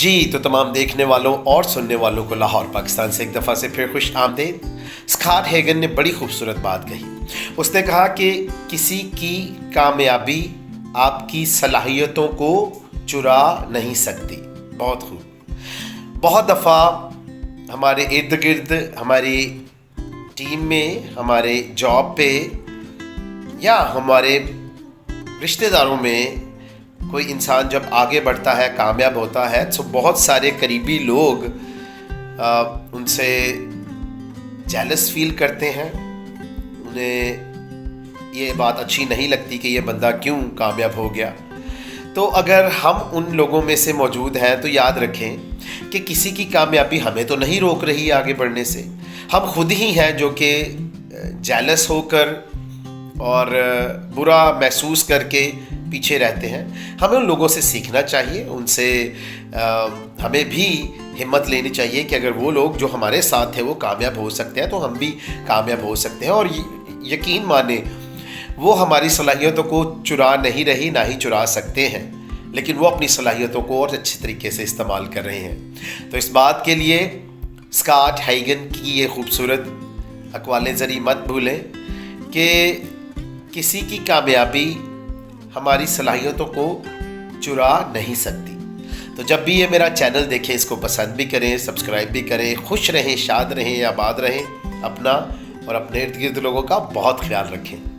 جی تو تمام دیکھنے والوں اور سننے والوں کو لاہور پاکستان سے ایک دفعہ سے پھر خوش آمدید۔ اسکاٹ ہیگن نے بڑی خوبصورت بات کہی۔ اس نے کہا کہ کسی کی کامیابی آپ کی صلاحیتوں کو چرا نہیں سکتی۔ بہت خوب۔ بہت دفعہ ہمارے ارد گرد، ہماری ٹیم میں، ہمارے جاب پہ یا ہمارے رشتہ داروں میں کوئی انسان جب آگے بڑھتا ہے، کامیاب ہوتا ہے، تو بہت سارے قریبی لوگ ان سے جیلس فیل کرتے ہیں۔ انہیں یہ بات اچھی نہیں لگتی کہ یہ بندہ کیوں کامیاب ہو گیا۔ تو اگر ہم ان لوگوں میں سے موجود ہیں تو یاد رکھیں کہ کسی کی کامیابی ہمیں تو نہیں روک رہی آگے بڑھنے سے۔ ہم خود ہی ہیں جو کہ جیلس ہو کر اور برا محسوس کر کے پیچھے رہتے ہیں۔ ہمیں ان لوگوں سے سیکھنا چاہیے، ان سے ہمیں بھی ہمت لینی چاہیے کہ اگر وہ لوگ جو ہمارے ساتھ ہیں وہ کامیاب ہو سکتے ہیں تو ہم بھی کامیاب ہو سکتے ہیں۔ اور یقین مانیں وہ ہماری صلاحیتوں کو چرا نہیں رہی، نہ ہی چرا سکتے ہیں، لیکن وہ اپنی صلاحیتوں کو اور اچھے طریقے سے استعمال کر رہے ہیں۔ تو اس بات کے لیے اسکاٹ ہیگن کی یہ خوبصورت اقوال زری مت بھولیں کہ کسی کی کامیابی ہماری صلاحیتوں کو چرا نہیں سکتی۔ تو جب بھی یہ میرا چینل دیکھیں، اس کو پسند بھی کریں، سبسکرائب بھی کریں۔ خوش رہیں، شاد رہیں، آباد رہیں، اپنا اور اپنے ارد گرد لوگوں کا بہت خیال رکھیں۔